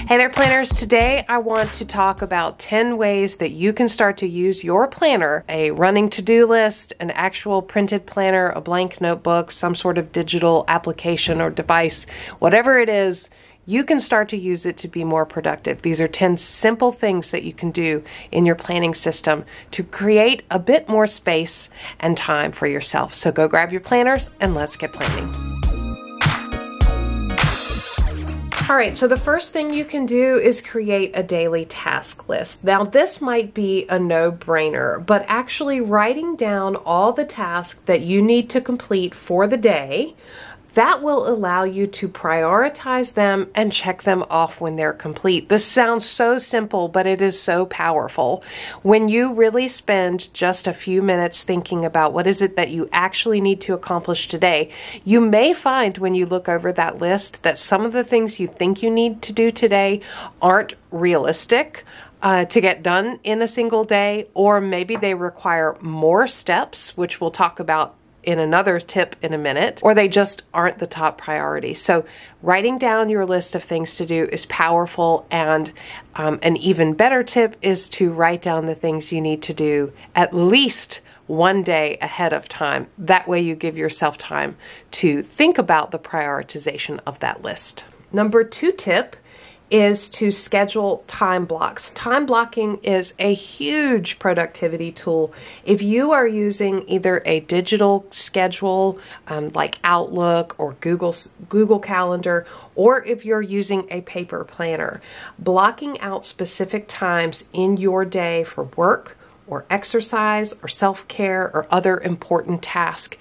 Hey there, planners. Today I want to talk about 10 ways that you can start to use your planner, a running to-do list, an actual printed planner, a blank notebook, some sort of digital application or device, whatever it is, you can start to use it to be more productive. These are 10 simple things that you can do in your planning system to create a bit more space and time for yourself. So go grab your planners and let's get planning. All right, so the first thing you can do is create a daily task list. Now, this might be a no-brainer, but actually writing down all the tasks that you need to complete for the day, that will allow you to prioritize them and check them off when they're complete. This sounds so simple, but it is so powerful. When you really spend just a few minutes thinking about what is it that you actually need to accomplish today, you may find when you look over that list that some of the things you think you need to do today aren't realistic to get done in a single day, or maybe they require more steps, which we'll talk about in another tip in a minute, or they just aren't the top priority. So writing down your list of things to do is powerful, and an even better tip is to write down the things you need to do at least one day ahead of time. That way you give yourself time to think about the prioritization of that list. Number 2 tip is to schedule time blocks. Time blocking is a huge productivity tool. If you are using either a digital schedule like Outlook or Google Calendar, or if you're using a paper planner, blocking out specific times in your day for work or exercise or self-care or other important tasks.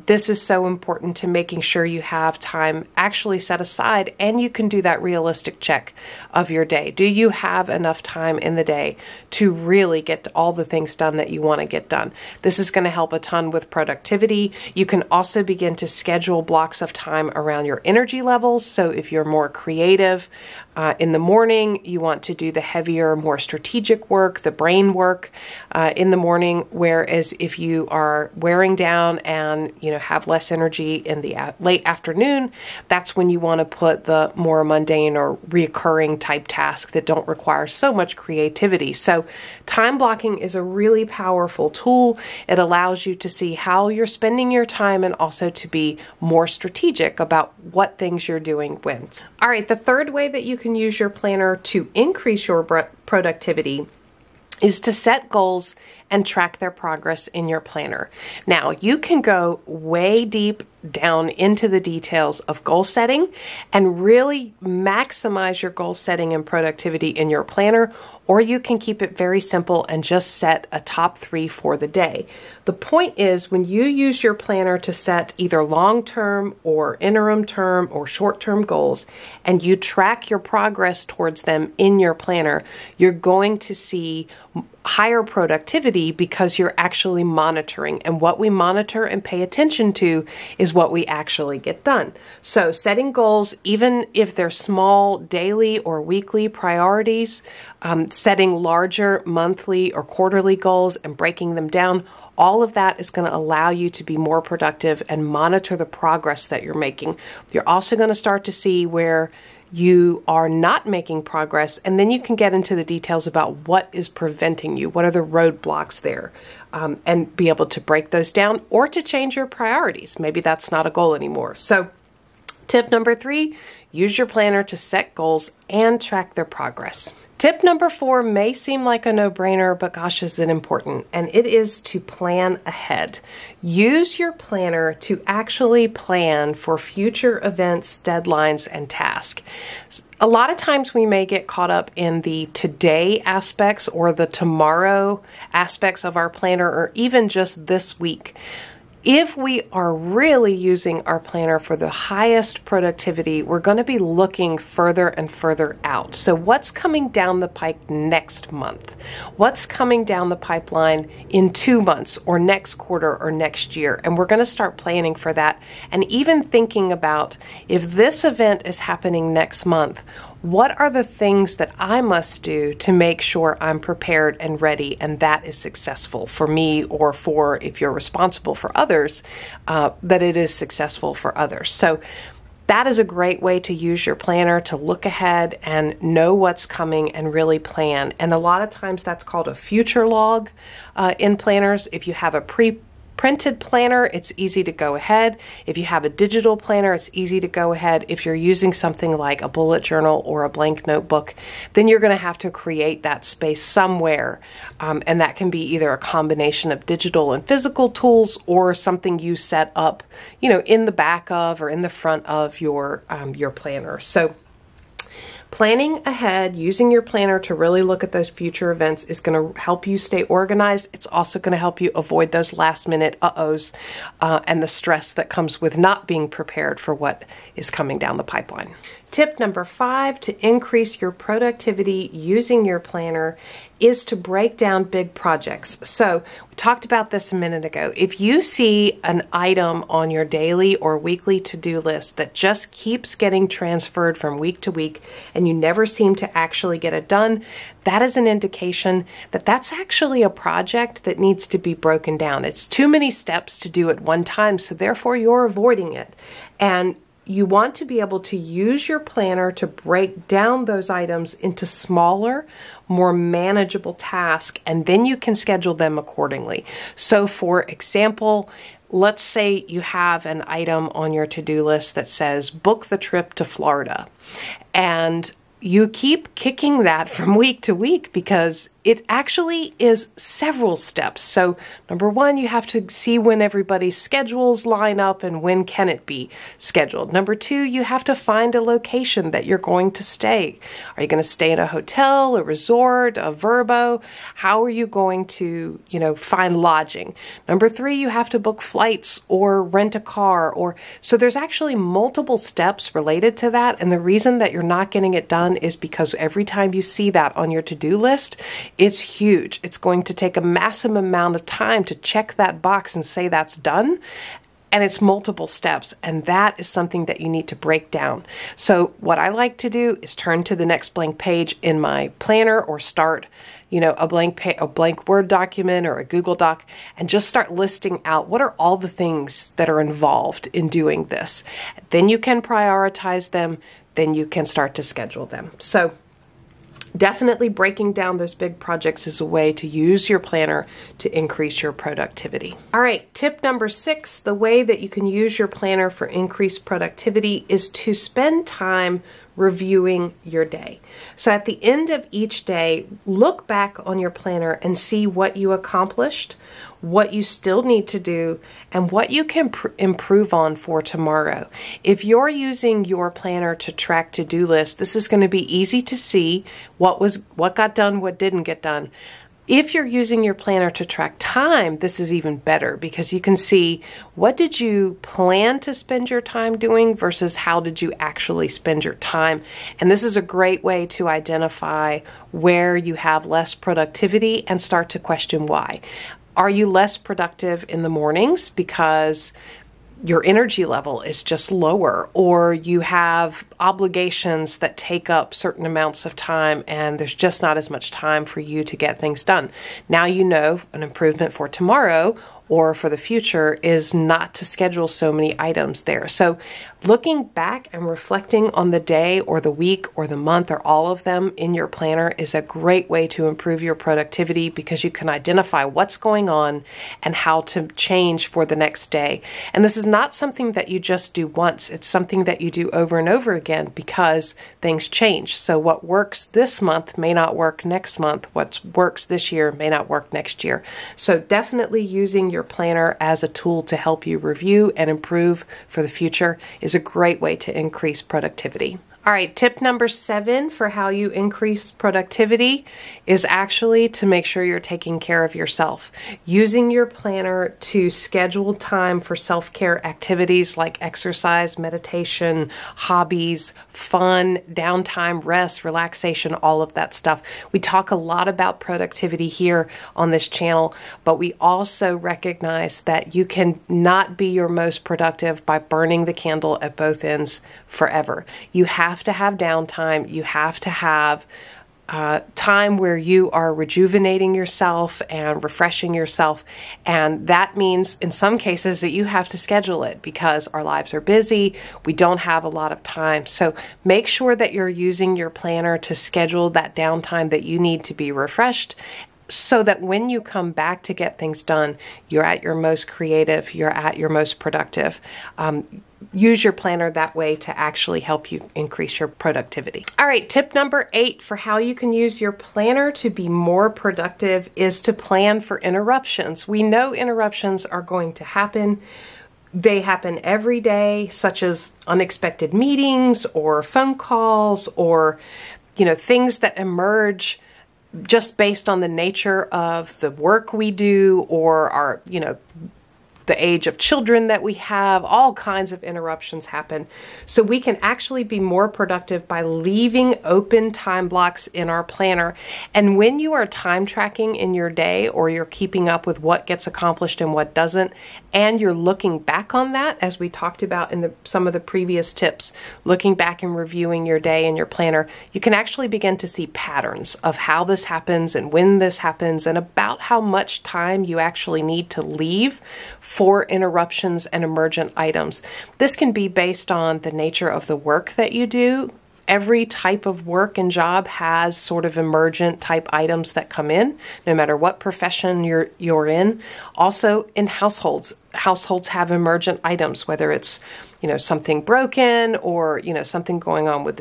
This is so important to making sure you have time actually set aside, and you can do that realistic check of your day. Do you have enough time in the day to really get all the things done that you want to get done? This is going to help a ton with productivity. You can also begin to schedule blocks of time around your energy levels. So if you're more creative in the morning, you want to do the heavier, more strategic work, the brain work in the morning, whereas if you are wearing down and have less energy in the late afternoon, that's when you want to put the more mundane or recurring type tasks that don't require so much creativity. So time blocking is a really powerful tool. It allows you to see how you're spending your time and also to be more strategic about what things you're doing when. All right, the third way that you can use your planner to increase your productivity is to set goals and track their progress in your planner. Now, you can go way deep down into the details of goal setting and really maximize your goal setting and productivity in your planner, or you can keep it very simple and just set a top 3 for the day. The point is, when you use your planner to set either long-term or interim term or short-term goals, and you track your progress towards them in your planner, you're going to see higher productivity because you're actually monitoring. And what we monitor and pay attention to is what we actually get done. So setting goals, even if they're small daily or weekly priorities, setting larger monthly or quarterly goals and breaking them down, all of that is going to allow you to be more productive and monitor the progress that you're making. You're also going to start to see where you are not making progress, and then you can get into the details about what is preventing you, what are the roadblocks there, and be able to break those down or to change your priorities. Maybe that's not a goal anymore. So tip number 3, use your planner to set goals and track their progress. Tip number 4 may seem like a no-brainer, but gosh, is it important, and it is to plan ahead. Use your planner to actually plan for future events, deadlines, and tasks. A lot of times we may get caught up in the today aspects or the tomorrow aspects of our planner, or even just this week. If we are really using our planner for the highest productivity, we're going to be looking further and further out. So what's coming down the pike next month? What's coming down the pipeline in 2 months or next quarter or next year? And we're going to start planning for that, and even thinking about, if this event is happening next month, what are the things that I must do to make sure I'm prepared and ready and that is successful for me, or for, if you're responsible for others, that it is successful for others. So That is a great way to use your planner to look ahead and know what's coming and really plan. And a lot of times that's called a future log in planners. If you have a pre-printed planner, it's easy to go ahead. If you have a digital planner, it's easy to go ahead. If you're using something like a bullet journal or a blank notebook, then you're going to have to create that space somewhere. And that can be either a combination of digital and physical tools or something you set up, in the back of or in the front of your planner. So planning ahead, using your planner to really look at those future events is going to help you stay organized. It's also going to help you avoid those last minute uh-ohs and the stress that comes with not being prepared for what is coming down the pipeline. Tip number 5 to increase your productivity using your planner is to break down big projects. So we talked about this a minute ago. If you see an item on your daily or weekly to-do list that just keeps getting transferred from week to week and you never seem to actually get it done, that is an indication that that's actually a project that needs to be broken down. It's too many steps to do at one time, so therefore you're avoiding it. And you want to be able to use your planner to break down those items into smaller, more manageable tasks, and then you can schedule them accordingly. So for example, let's say you have an item on your to-do list that says book the trip to Florida, and you keep kicking that from week to week because it actually is several steps. So number 1, you have to see when everybody's schedules line up and when can it be scheduled. Number 2, you have to find a location that you're going to stay. Are you going to stay in a hotel, a resort, a Vrbo? How are you going to, find lodging? Number 3, you have to book flights or rent a car. So there's actually multiple steps related to that. And the reason that you're not getting it done is because every time you see that on your to-do list, it's huge. It's going to take a massive amount of time to check that box and say that's done. And it's multiple steps. And that is something that you need to break down. So what I like to do is turn to the next blank page in my planner or start, a blank Word document or a Google Doc and just start listing out what are all the things that are involved in doing this. Then you can prioritize them. Then you can start to schedule them. So definitely breaking down those big projects is a way to use your planner to increase your productivity. All right, tip number 6, the way that you can use your planner for increased productivity is to spend time reviewing your day. So at the end of each day, look back on your planner and see what you accomplished, what you still need to do, and what you can improve on for tomorrow. If you're using your planner to track to-do lists, this is going to be easy to see what got done, what didn't get done. If you're using your planner to track time, this is even better because you can see what did you plan to spend your time doing versus how did you actually spend your time. And this is a great way to identify where you have less productivity and start to question why. Are you less productive in the mornings because your energy level is just lower, or you have obligations that take up certain amounts of time and there's just not as much time for you to get things done? Now you know an improvement for tomorrow or for the future is not to schedule so many items there. So looking back and reflecting on the day or the week or the month or all of them in your planner is a great way to improve your productivity because you can identify what's going on and how to change for the next day. And this is not something that you just do once. It's something that you do over and over again because things change. So what works this month may not work next month. What works this year may not work next year. So definitely using your planner as a tool to help you review and improve for the future is a great way to increase productivity. All right, tip number 7 for how you increase productivity is actually to make sure you're taking care of yourself. Using your planner to schedule time for self-care activities like exercise, meditation, hobbies, fun, downtime, rest, relaxation, all of that stuff. We talk a lot about productivity here on this channel, but we also recognize that you can not be your most productive by burning the candle at both ends forever. You have to have downtime. You have to have time where you are rejuvenating yourself and refreshing yourself. And that means in some cases that you have to schedule it because our lives are busy. We don't have a lot of time. So make sure that you're using your planner to schedule that downtime that you need to be refreshed, so that when you come back to get things done, you're at your most creative, you're at your most productive. Use your planner that way to actually help you increase your productivity. All right, tip number 8 for how you can use your planner to be more productive is to plan for interruptions. We know interruptions are going to happen. They happen every day, such as unexpected meetings or phone calls or, things that emerge just based on the nature of the work we do or our, the age of children that we have. All kinds of interruptions happen. So we can actually be more productive by leaving open time blocks in our planner. And when you are time tracking in your day, or you're keeping up with what gets accomplished and what doesn't, and you're looking back on that, as we talked about in some of the previous tips, looking back and reviewing your day in your planner, you can actually begin to see patterns of how this happens and when this happens and about how much time you actually need to leave for interruptions and emergent items. This can be based on the nature of the work that you do. Every type of work and job has sort of emergent type items that come in, no matter what profession you're in. Also in households have emergent items, whether it's something broken or something going on with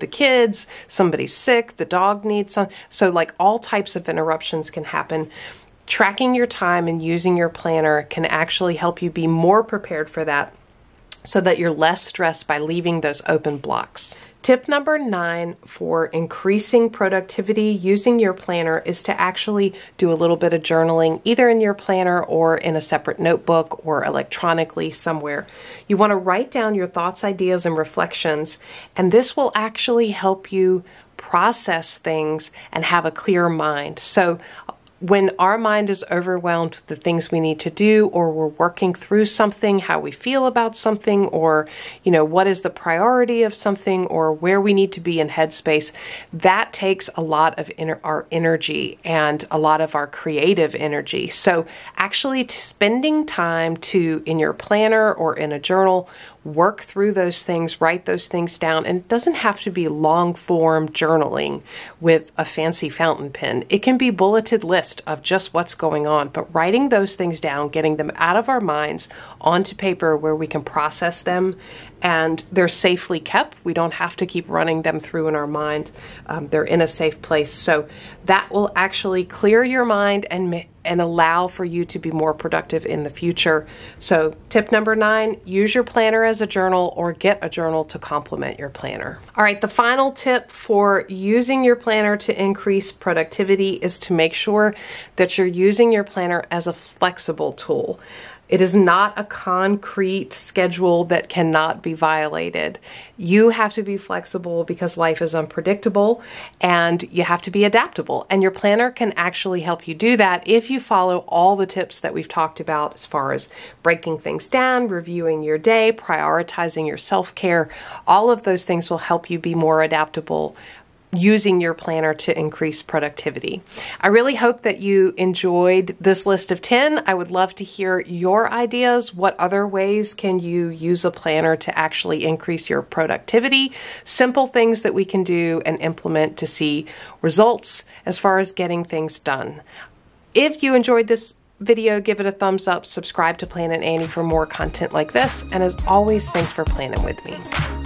the kids, somebody's sick, the dog needs some. So like all types of interruptions can happen. Tracking your time and using your planner can actually help you be more prepared for that, so that you're less stressed by leaving those open blocks. Tip number 9 for increasing productivity using your planner is to actually do a little bit of journaling, either in your planner or in a separate notebook or electronically somewhere. You want to write down your thoughts, ideas, and reflections, and this will actually help you process things and have a clear mind. So when our mind is overwhelmed with the things we need to do, or we're working through something, how we feel about something, or, what is the priority of something, or where we need to be in headspace, that takes a lot of our energy and a lot of our creative energy. So actually spending time in your planner or in a journal, work through those things, write those things down. And it doesn't have to be long form journaling with a fancy fountain pen. It can be bulleted list of just what's going on, but writing those things down, getting them out of our minds onto paper where we can process them and they're safely kept. We don't have to keep running them through in our mind. They're in a safe place. So that will actually clear your mind and allow for you to be more productive in the future. So tip number 9, use your planner as a journal or get a journal to complement your planner. All right, the final tip for using your planner to increase productivity is to make sure that you're using your planner as a flexible tool. It is not a concrete schedule that cannot be violated. You have to be flexible because life is unpredictable, and you have to be adaptable. And your planner can actually help you do that if you follow all the tips that we've talked about as far as breaking things down, reviewing your day, prioritizing your self-care. All of those things will help you be more adaptable using your planner to increase productivity. I really hope that you enjoyed this list of 10. I would love to hear your ideas. What other ways can you use a planner to actually increase your productivity? Simple things that we can do and implement to see results as far as getting things done. If you enjoyed this video, give it a thumbs up, subscribe to Planning Annie for more content like this, and as always, thanks for planning with me.